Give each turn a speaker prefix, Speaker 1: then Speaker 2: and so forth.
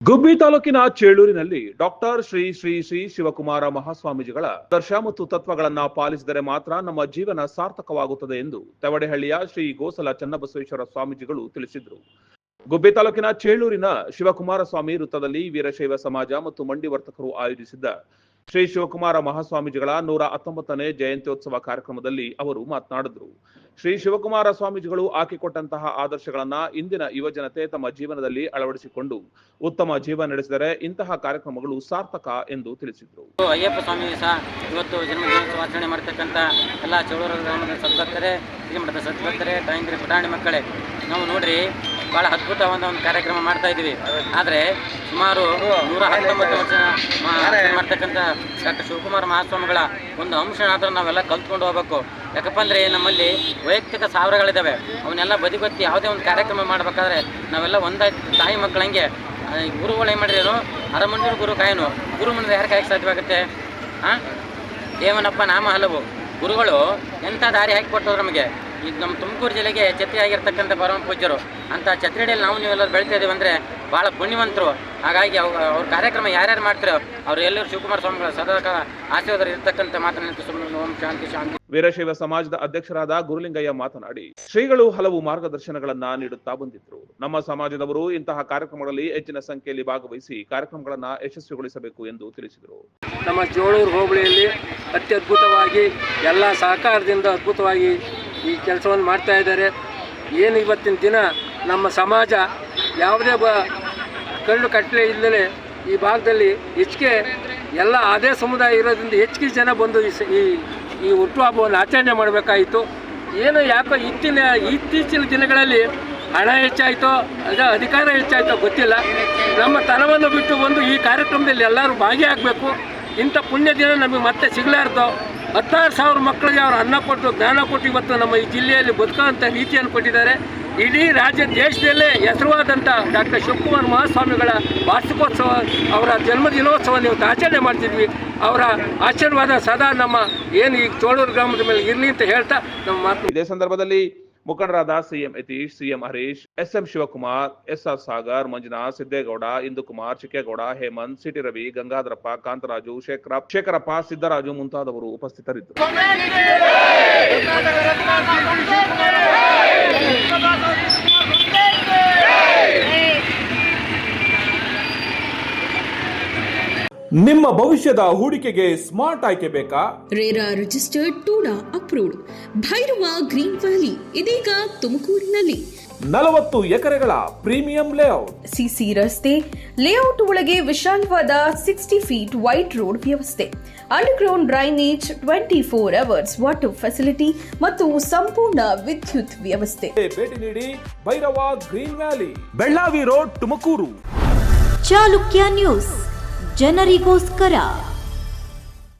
Speaker 1: ಗುಬ್ಬಿ ತಾಲೂಕಿನ ಚೇಳೂರಿನಲ್ಲಿ ಡಾಕ್ಟರ್ ಶ್ರೀ ಶ್ರೀ ಶ್ರೀ ಶಿವಕುಮಾರ ಮಹಾಸ್ವಾಮೀಜಿಗಳ ಆದರ್ಶ ಮತ್ತು ತತ್ವಗಳನ್ನ ಪಾಲಿಸಿದರೆ ಮಾತ್ರ ನಮ್ಮ ಜೀವನ ಸಾರ್ಥಕವಾಗುತ್ತದೆ ಎಂದು ತೆವಡೆಹಳ್ಳಿಯ ಶ್ರೀ ಗೋಸಲ ಚನ್ನಬಸವೇಶ್ವರ ಸ್ವಾಮೀಜಿಗಳು ತಿಳಿಸಿದರು. ಗುಬ್ಬಿ ತಾಲೂಕಿನ ಚೇಳೂರಿನ ಶಿವಕುಮಾರ ಸ್ವಾಮಿ ವೃತ್ತದಲ್ಲಿ ವೀರಶೈವ ಸಮಾಜ ಮತ್ತು ಮಂಡಿ ವರ್ತಕರು ಆಯೋಜಿಸಿದ್ದ ಶ್ರೀ ಶಿವಕುಮಾರ ಮಹಾಸ್ವಾಮೀಜಿಗಳ 119ನೇ ಜಯಂತ್ಯೋತ್ಸವ ಕಾರ್ಯಕ್ರಮದಲ್ಲಿ ಅವರು ಮಾತನಾಡಿದರು. ಶ್ರೀ ಶಿವಕುಮಾರ ಸ್ವಾಮೀಜಿಗಳು ಹಾಕಿಕೊಟ್ಟಂತಹ ಆದರ್ಶಗಳನ್ನ ಇಂದಿನ ಯುವಜನತೆ ತಮ್ಮ ಜೀವನದಲ್ಲಿ ಅಳವಡಿಸಿಕೊಂಡು ಉತ್ತಮ ಜೀವನ ನಡೆಸಿದರೆ ಇಂತಹ ಕಾರ್ಯಕ್ರಮಗಳು ಸಾರ್ಥಕ ಎಂದು ತಿಳಿಸಿದರು.
Speaker 2: ಅಯ್ಯಪ್ಪ ಸ್ವಾಮಿ ಸಹ ಇವತ್ತು ಜನ್ಮದಿನೋತ್ಸವ ಆಚರಣೆ ಮಾಡತಕ್ಕಂಥ ಎಲ್ಲ ಚೌಡೂರು ಗ್ರಾಮದ ಸದ್ಭಕ್ತರೇ, ಶ್ರೀಮಠದ ಸದ್ಭಕ್ತರೇ, ತಾಯಂದಿರಿ, ಪುಟಾಣಿ ಮಕ್ಕಳೇ, ನಾವು ನೋಡ್ರಿ ಭಾಳ ಅದ್ಭುತವಾದ ಒಂದು ಕಾರ್ಯಕ್ರಮ ಮಾಡ್ತಾ ಇದ್ದೀವಿ. ಆದರೆ ಸುಮಾರು 119 ವರ್ಷ ಮಾಡ್ತಕ್ಕಂಥ ಡಾಕ್ಟರ್ ಶಿವಕುಮಾರ ಮಹಾಸ್ವಾಮಿಗಳ ಒಂದು ಅಂಶನಾದರೂ ನಾವೆಲ್ಲ ಕಲ್ತ್ಕೊಂಡು ಹೋಗ್ಬೇಕು. ಯಾಕಪ್ಪ ಅಂದರೆ ನಮ್ಮಲ್ಲಿ ವೈಯಕ್ತಿಕ ಸಾವಿರಗಳಿದ್ದಾವೆ, ಅವನ್ನೆಲ್ಲ ಬದಿಗೊತ್ತಿ ಯಾವುದೇ ಒಂದು ಕಾರ್ಯಕ್ರಮ ಮಾಡಬೇಕಾದ್ರೆ ನಾವೆಲ್ಲ ಒಂದಾಯ್ತು ತಾಯಿ ಮಕ್ಕಳಂಗೆ. ಗುರುಗಳು ಏನು ಮಾಡಿರೇನು, ಅರಮಂದಿರ ಗುರು ಕಾಯನು, ಗುರು ಮಂದಿರ ಯಾರು ಕಾಯಕ್ಕೆ ಸಾಧ್ಯವಾಗುತ್ತೆ? ದೇವನಪ್ಪ ನಾಮ ಹಲವು. ಗುರುಗಳು ಎಂಥ ದಾರಿ ಹಾಕಿಕೊಟ್ಟರು ನಮಗೆ. ಈಗ ನಮ್ಮ ತುಮಕೂರು ಜಿಲ್ಲೆಗೆ ಛತ್ರಿ ಆಗಿರ್ತಕ್ಕಂಥ ಪರಮ ಪೂಜ್ಯರು ಅಂತ ಛತ್ರಿಡಿಯಲ್ಲಿ ನಾವು ನೀವೆಲ್ಲರೂ ಬೆಳಿತಾ ಇದ್ದೀವಿ ಅಂದರೆ ಭಾಳ ಪುಣ್ಯವಂತರು. ಹಾಗಾಗಿ ಅವ್ರ ಕಾರ್ಯಕ್ರಮ ಯಾರ್ಯಾರು ಮಾಡ್ತಾರೋ ಅವರು ಎಲ್ಲರೂ ಶಿವಕುಮಾರ ಸ್ವಾಮಿಗಳ ಸದಾಕಾಲ ಆಶೀರ್ವಾದ ಇರತಕ್ಕಂಥ ಮಾತನಾಡಿ ಸುಮ್ಮನೆ ಓಂ ಶಾಂತಿ ಶಾಂತಿ.
Speaker 1: ವೀರಶೈವ ಸಮಾಜದ ಅಧ್ಯಕ್ಷರಾದ ಗುರುಲಿಂಗಯ್ಯ ಮಾತನಾಡಿ, ಶ್ರೀಗಳು ಹಲವು ಮಾರ್ಗದರ್ಶನಗಳನ್ನ ನೀಡುತ್ತಾ ಬಂದಿದ್ರು. ನಮ್ಮ ಸಮಾಜದವರು ಇಂತಹ ಕಾರ್ಯಕ್ರಮಗಳಲ್ಲಿ ಹೆಚ್ಚಿನ ಸಂಖ್ಯೆಯಲ್ಲಿ ಭಾಗವಹಿಸಿ ಕಾರ್ಯಕ್ರಮಗಳನ್ನ ಯಶಸ್ವಿಗೊಳಿಸಬೇಕು ಎಂದು ತಿಳಿಸಿದರು.
Speaker 3: ನಮ್ಮ ಚೇಳೂರು ಹೋಬಳಿಯಲ್ಲಿ ಅತ್ಯದ್ಭುತವಾಗಿ ಎಲ್ಲ ಸಹಕಾರದಿಂದ ಅದ್ಭುತವಾಗಿ ಈ ಕೆಲಸವನ್ನು ಮಾಡ್ತಾ ಇದ್ದಾರೆ. ಏನು ಇವತ್ತಿನ ದಿನ ನಮ್ಮ ಸಮಾಜ ಯಾವುದೇ ಕಳ್ಳು ಕಟ್ಟಲೆ ಇಲ್ಲದೆ ಈ ಭಾಗದಲ್ಲಿ ಹೆಚ್ಚಿಗೆ ಎಲ್ಲ ಅದೇ ಸಮುದಾಯ ಇರೋದ್ರಿಂದ ಹೆಚ್ಚಿಗೆ ಜನ ಬಂದು ಈ ಹುಟ್ಟುಹಬ್ಬವನ್ನು ಆಚರಣೆ ಮಾಡಬೇಕಾಯಿತು. ಏನು ಯಾಕೋ ಇತ್ತೀಚಿನ ದಿನಗಳಲ್ಲಿ ಹಣ ಹೆಚ್ಚಾಯಿತೋ ಅಧಿಕಾರ ಹೆಚ್ಚಾಯಿತೋ ಗೊತ್ತಿಲ್ಲ. ನಮ್ಮ ತನವನ್ನು ಬಿಟ್ಟು ಬಂದು ಈ ಕಾರ್ಯಕ್ರಮದಲ್ಲಿ ಎಲ್ಲರೂ ಭಾಗಿಯಾಗಬೇಕು. ಇಂಥ ಪುಣ್ಯ ದಿನ ನಮಗೆ ಮತ್ತೆ ಸಿಗಲಾರ್ದು 16,000 ಮಕ್ಕಳಿಗೆ ಅವರು ಅನ್ನ ಕೊಟ್ಟು ಜ್ಞಾನ ಕೊಟ್ಟು ಇವತ್ತು ನಮ್ಮ ಈ ಜಿಲ್ಲೆಯಲ್ಲಿ ಬದುಕುವಂಥ ರೀತಿಯನ್ನು ಕೊಟ್ಟಿದ್ದಾರೆ. ಇಡೀ ರಾಜ್ಯ ದೇಶದಲ್ಲೇ ಹೆಸರುವಾದಂಥ ಡಾಕ್ಟರ್ ಶಿವಕುಮಾರ ಮಹಾಸ್ವಾಮಿಗಳ ವಾರ್ಷಿಕೋತ್ಸವ, ಅವರ ಜನ್ಮದಿನೋತ್ಸವ ಇವತ್ತು ಆಚರಣೆ ಮಾಡ್ತಿದ್ವಿ. ಅವರ ಆಶೀರ್ವಾದ ಸದಾ ನಮ್ಮ ಏನು ಈ ಚೇಳೂರು ಗ್ರಾಮದ ಮೇಲೆ ಇರಲಿ ಅಂತ ಹೇಳ್ತಾ ನಮ್ಮ ಮಾತು.
Speaker 1: ಇದೇ ಸಂದರ್ಭದಲ್ಲಿ ಮುಖಂಡರಾದ CM Yatish, CM Harish, SM Shivakumar, SR Sagar, Manjunath, Siddegowda, Indukumar, Chikkegowda, Hemanth, CT Ravi, Gangadharappa, Kantharaju, Shekharappa, Siddaraju ಮುಂತಾದವರು ಉಪಸ್ಥಿತರಿದ್ದರು.
Speaker 4: ನಿಮ್ಮ ಭವಿಷ್ಯದ ಹೂಡಿಕೆಗೆ ಸ್ಮಾರ್ಟ್ ಆಯ್ಕೆ ಬೇಕಾ?
Speaker 5: RERA registered TUDA approved Bhairava Green Valley ಇದೀಗ ತುಮಕೂರಿನಲ್ಲಿ
Speaker 4: 40 ಎಕರೆಗಳ ಪ್ರೀಮಿಯಂ ಲೇಔಟ್,
Speaker 5: ಸಿಸಿ ರಸ್ತೆ, ಲೇಔಟ್ ಒಳಗೆ ವಿಶಾಲವಾದ 60 ಫೀಟ್ ವೈಡ್ ರೋಡ್ ವ್ಯವಸ್ಥೆ, underground drainage, 24 hours water facility ಮತ್ತು ಸಂಪೂರ್ಣ ವಿದ್ಯುತ್ ವ್ಯವಸ್ಥೆ.
Speaker 4: ಭೇಟಿ ನೀಡಿ Bhairava Green Valley, Bellavi road, Tumakuru.
Speaker 6: Chalukya news, ಜನರಿಗೋಸ್ಕರ.